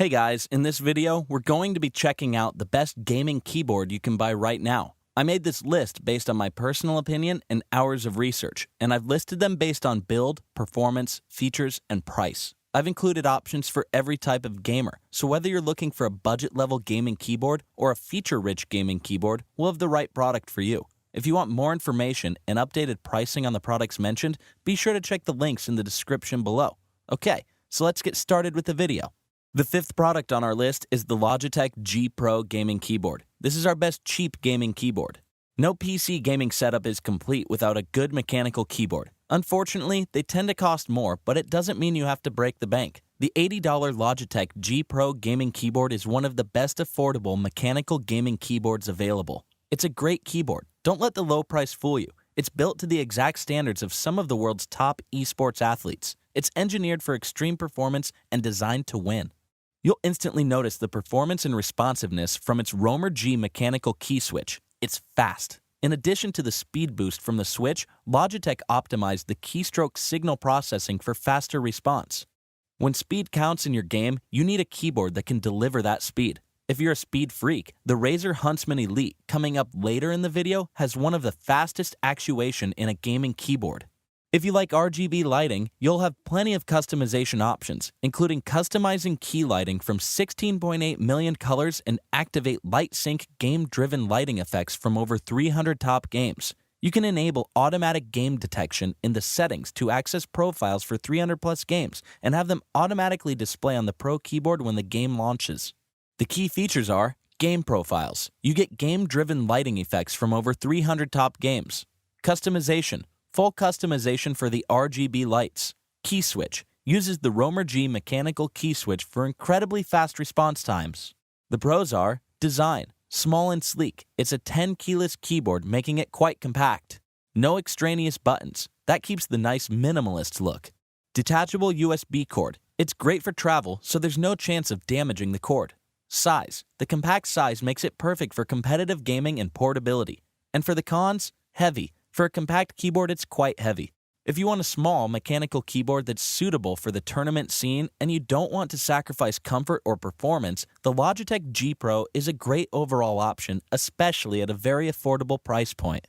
Hey guys, in this video, we're going to be checking out the best gaming keyboard you can buy right now. I made this list based on my personal opinion and hours of research, and I've listed them based on build, performance, features, and price. I've included options for every type of gamer, so whether you're looking for a budget-level gaming keyboard or a feature-rich gaming keyboard, we'll have the right product for you. If you want more information and updated pricing on the products mentioned, be sure to check the links in the description below. Okay, so let's get started with the video. The fifth product on our list is the Logitech G Pro gaming keyboard. This is our best cheap gaming keyboard. No PC gaming setup is complete without a good mechanical keyboard. Unfortunately, they tend to cost more, but it doesn't mean you have to break the bank. The $80 Logitech G Pro gaming keyboard is one of the best affordable mechanical gaming keyboards available. It's a great keyboard. Don't let the low price fool you. It's built to the exact standards of some of the world's top esports athletes. It's engineered for extreme performance and designed to win. You'll instantly notice the performance and responsiveness from its Romer G mechanical key switch. It's fast. In addition to the speed boost from the switch, Logitech optimized the keystroke signal processing for faster response. When speed counts in your game, you need a keyboard that can deliver that speed. If you're a speed freak, the Razer Huntsman Elite, coming up later in the video, has one of the fastest actuation in a gaming keyboard. If you like RGB lighting, you'll have plenty of customization options, including customizing key lighting from 16.8 million colors and activate light sync game-driven lighting effects from over 300 top games. You can enable automatic game detection in the settings to access profiles for 300 plus games and have them automatically display on the Pro keyboard when the game launches. The key features are game profiles. You get game-driven lighting effects from over 300 top games. Customization. Full customization for the RGB lights. Key switch. Uses the Romer G mechanical key switch for incredibly fast response times. The pros are design. Small and sleek. It's a 10 keyless keyboard, making it quite compact. No extraneous buttons. That keeps the nice minimalist look. Detachable USB cord. It's great for travel, so there's no chance of damaging the cord. Size. The compact size makes it perfect for competitive gaming and portability. And for the cons, heavy. For a compact keyboard, it's quite heavy. If you want a small mechanical keyboard that's suitable for the tournament scene and you don't want to sacrifice comfort or performance, the Logitech G Pro is a great overall option, especially at a very affordable price point.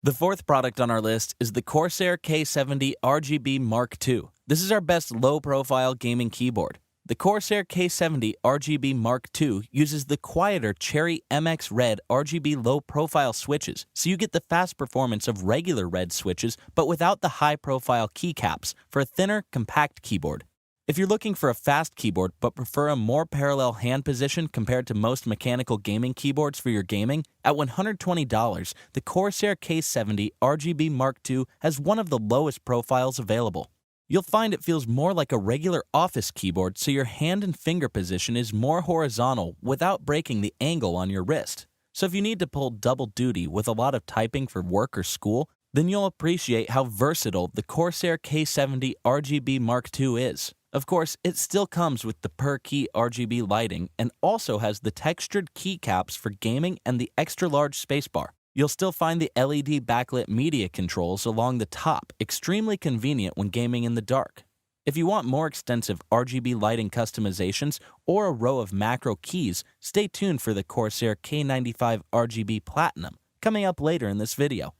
The fourth product on our list is the Corsair K70 RGB Mark II. This is our best low-profile gaming keyboard. The Corsair K70 RGB Mark II uses the quieter Cherry MX Red RGB low-profile switches, so you get the fast performance of regular red switches, but without the high-profile keycaps for a thinner, compact keyboard. If you're looking for a fast keyboard but prefer a more parallel hand position compared to most mechanical gaming keyboards for your gaming, at $120, the Corsair K70 RGB Mark II has one of the lowest profiles available. You'll find it feels more like a regular office keyboard, so your hand and finger position is more horizontal without breaking the angle on your wrist. So if you need to pull double duty with a lot of typing for work or school, then you'll appreciate how versatile the Corsair K70 RGB Mark II is. Of course, it still comes with the per-key RGB lighting and also has the textured keycaps for gaming and the extra-large spacebar. You'll still find the LED backlit media controls along the top, extremely convenient when gaming in the dark. If you want more extensive RGB lighting customizations or a row of macro keys, stay tuned for the Corsair K95 RGB Platinum, coming up later in this video.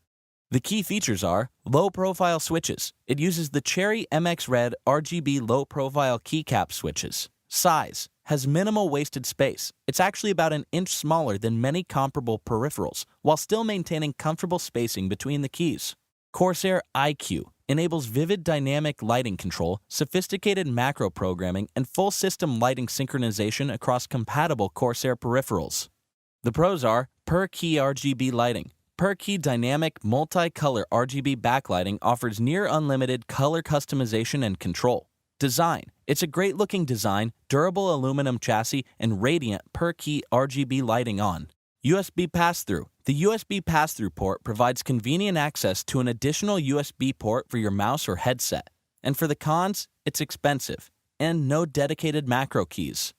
The key features are low-profile switches. It uses the Cherry MX Red RGB low-profile keycap switches. Size. Has minimal wasted space. It's actually about an inch smaller than many comparable peripherals, while still maintaining comfortable spacing between the keys. Corsair iCUE enables vivid dynamic lighting control, sophisticated macro programming, and full system lighting synchronization across compatible Corsair peripherals. The pros are per-key RGB lighting. Per-key dynamic multi-color RGB backlighting offers near unlimited color customization and control. Design. It's a great-looking design, durable aluminum chassis, and radiant per-key RGB lighting on. USB pass-through. The USB pass-through port provides convenient access to an additional USB port for your mouse or headset. And for the cons, it's expensive, and no dedicated macro keys.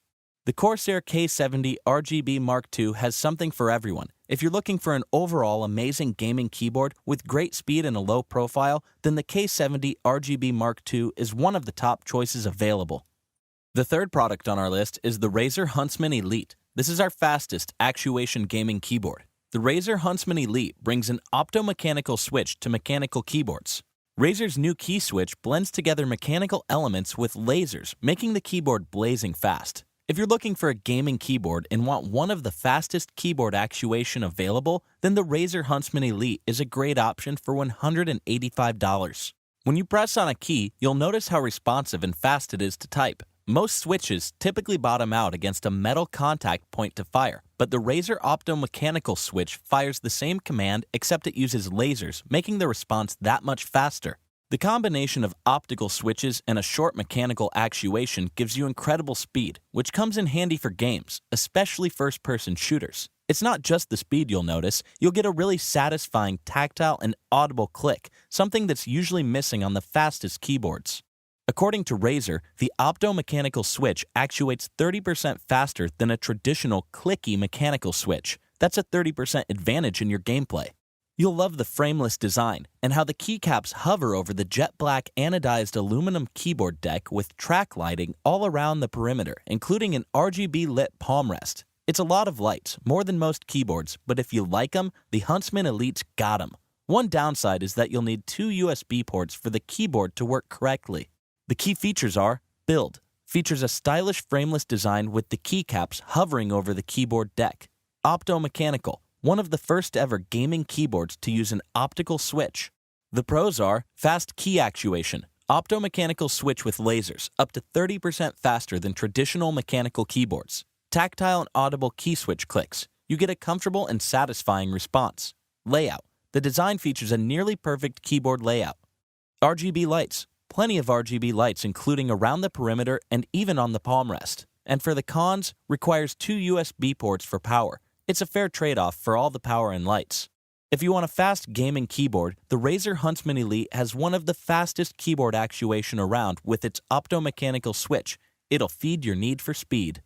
The Corsair K70 RGB Mark II has something for everyone. If you're looking for an overall amazing gaming keyboard with great speed and a low profile, then the K70 RGB Mark II is one of the top choices available. The third product on our list is the Razer Huntsman Elite. This is our fastest actuation gaming keyboard. The Razer Huntsman Elite brings an optomechanical switch to mechanical keyboards. Razer's new key switch blends together mechanical elements with lasers, making the keyboard blazing fast. If you're looking for a gaming keyboard and want one of the fastest keyboard actuation available, then the Razer Huntsman Elite is a great option for $185. When you press on a key, you'll notice how responsive and fast it is to type. Most switches typically bottom out against a metal contact point to fire, but the Razer optomechanical switch fires the same command except it uses lasers, making the response that much faster. The combination of optical switches and a short mechanical actuation gives you incredible speed, which comes in handy for games, especially first-person shooters. It's not just the speed you'll notice, you'll get a really satisfying tactile and audible click, something that's usually missing on the fastest keyboards. According to Razer, the optomechanical switch actuates 30% faster than a traditional clicky mechanical switch. That's a 30% advantage in your gameplay. You'll love the frameless design and how the keycaps hover over the jet black anodized aluminum keyboard deck with track lighting all around the perimeter, including an RGB lit palm rest. It's a lot of lights, more than most keyboards, but if you like them, the Huntsman Elite's got them. One downside is that you'll need 2 USB ports for the keyboard to work correctly. The key features are Build. Features a stylish frameless design with the keycaps hovering over the keyboard deck. Optomechanical. One of the first ever gaming keyboards to use an optical switch. The pros are fast key actuation. Optomechanical switch with lasers, up to 30% faster than traditional mechanical keyboards. Tactile and audible key switch clicks. You get a comfortable and satisfying response. Layout. The design features a nearly perfect keyboard layout. RGB lights. Plenty of RGB lights including around the perimeter and even on the palm rest. And for the cons, requires 2 USB ports for power. It's a fair trade-off for all the power and lights. If you want a fast gaming keyboard, the Razer Huntsman Elite has one of the fastest keyboard actuation around with its optomechanical switch. It'll feed your need for speed.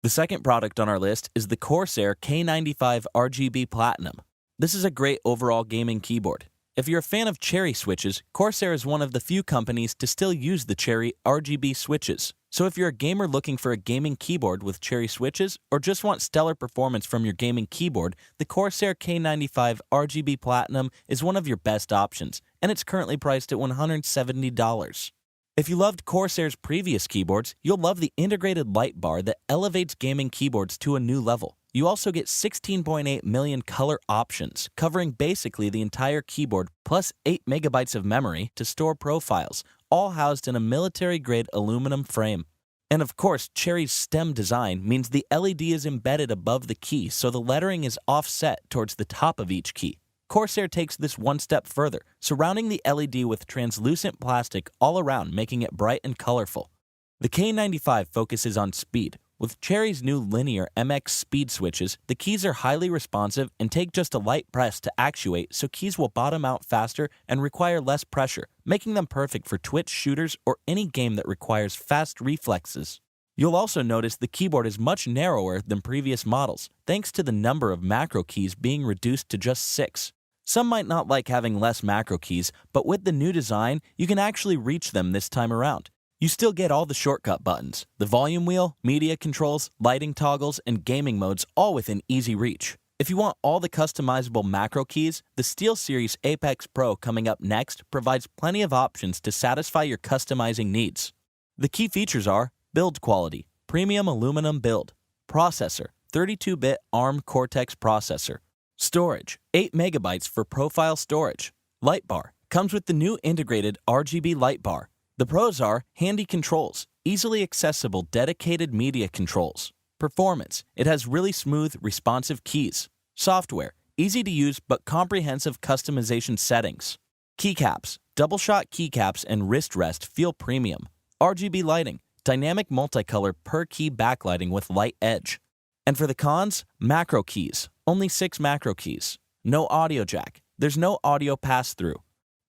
The second product on our list is the Corsair K95 RGB Platinum. This is a great overall gaming keyboard. If you're a fan of Cherry switches, Corsair is one of the few companies to still use the Cherry RGB switches. So if you're a gamer looking for a gaming keyboard with Cherry switches, or just want stellar performance from your gaming keyboard, the Corsair K95 RGB Platinum is one of your best options, and it's currently priced at $170. If you loved Corsair's previous keyboards, you'll love the integrated light bar that elevates gaming keyboards to a new level. You also get 16.8 million color options, covering basically the entire keyboard, plus 8 megabytes of memory to store profiles, all housed in a military-grade aluminum frame. And of course, Cherry's stem design means the LED is embedded above the key, so the lettering is offset towards the top of each key. Corsair takes this one step further, surrounding the LED with translucent plastic all around, making it bright and colorful. The K95 focuses on speed. With Cherry's new linear MX speed switches, the keys are highly responsive and take just a light press to actuate, so keys will bottom out faster and require less pressure, making them perfect for Twitch shooters or any game that requires fast reflexes. You'll also notice the keyboard is much narrower than previous models, thanks to the number of macro keys being reduced to just 6. Some might not like having less macro keys, but with the new design, you can actually reach them this time around. You still get all the shortcut buttons, the volume wheel, media controls, lighting toggles, and gaming modes all within easy reach. If you want all the customizable macro keys, the SteelSeries Apex Pro coming up next provides plenty of options to satisfy your customizing needs. The key features are build quality, premium aluminum build, processor, 32-bit ARM Cortex processor, storage, 8 megabytes for profile storage, light bar, comes with the new integrated RGB light bar. The pros are handy controls, easily accessible dedicated media controls. Performance, it has really smooth, responsive keys. Software, easy to use but comprehensive customization settings. Keycaps, double shot keycaps and wrist rest feel premium. RGB lighting, dynamic multicolor per key backlighting with light edge. And for the cons, macro keys, only 6 macro keys. No audio jack, there's no audio pass-through.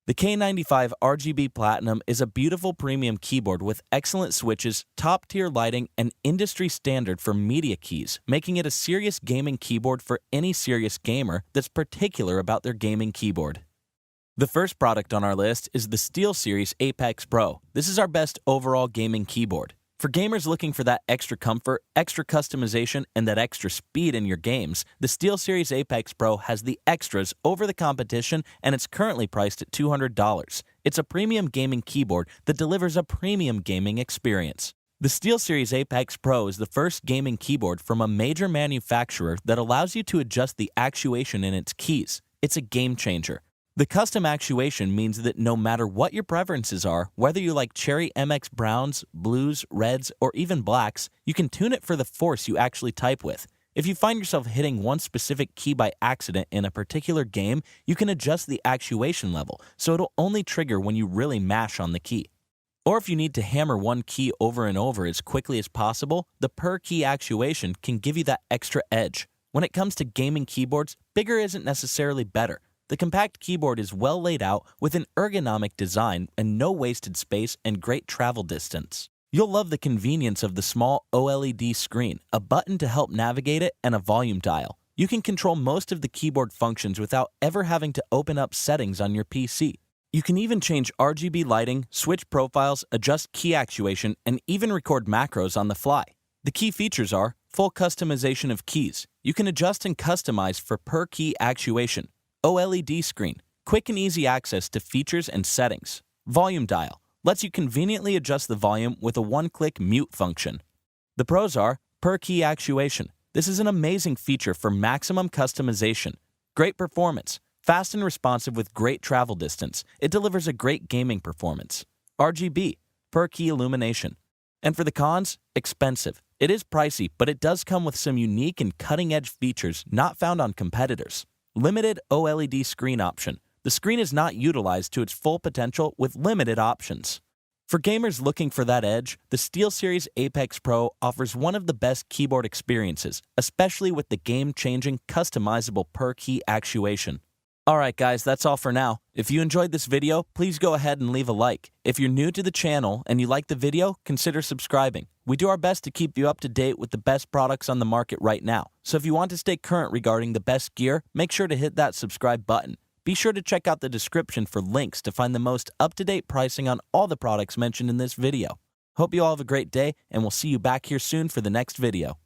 The K95 RGB Platinum is a beautiful premium keyboard with excellent switches, top-tier lighting, and industry standard for media keys, making it a serious gaming keyboard for any serious gamer that's particular about their gaming keyboard. The first product on our list is the SteelSeries Apex Pro. This is our best overall gaming keyboard. For gamers looking for that extra comfort, extra customization, and that extra speed in your games, the SteelSeries Apex Pro has the extras over the competition, and it's currently priced at $200. It's a premium gaming keyboard that delivers a premium gaming experience. The SteelSeries Apex Pro is the first gaming keyboard from a major manufacturer that allows you to adjust the actuation in its keys. It's a game changer. The custom actuation means that no matter what your preferences are, whether you like Cherry MX browns, blues, reds, or even blacks, you can tune it for the force you actually type with. If you find yourself hitting one specific key by accident in a particular game, you can adjust the actuation level, so it'll only trigger when you really mash on the key. Or if you need to hammer one key over and over as quickly as possible, the per key actuation can give you that extra edge. When it comes to gaming keyboards, bigger isn't necessarily better. The compact keyboard is well laid out with an ergonomic design and no wasted space and great travel distance. You'll love the convenience of the small OLED screen, a button to help navigate it, and a volume dial. You can control most of the keyboard functions without ever having to open up settings on your PC. You can even change RGB lighting, switch profiles, adjust key actuation, and even record macros on the fly. The key features are full customization of keys. You can adjust and customize for per key actuation. OLED screen, quick and easy access to features and settings. Volume dial, lets you conveniently adjust the volume with a one-click mute function. The pros are per key actuation. This is an amazing feature for maximum customization. Great performance, fast and responsive with great travel distance. It delivers a great gaming performance. RGB, per key illumination. And for the cons, expensive. It is pricey, but it does come with some unique and cutting-edge features not found on competitors. Limited OLED screen option. The screen is not utilized to its full potential with limited options. For gamers looking for that edge, the SteelSeries Apex Pro offers one of the best keyboard experiences, especially with the game-changing customizable per-key actuation. Alright guys, that's all for now. If you enjoyed this video, please go ahead and leave a like. If you're new to the channel and you like the video, consider subscribing. We do our best to keep you up to date with the best products on the market right now. So if you want to stay current regarding the best gear, make sure to hit that subscribe button. Be sure to check out the description for links to find the most up-to-date pricing on all the products mentioned in this video. Hope you all have a great day, and we'll see you back here soon for the next video.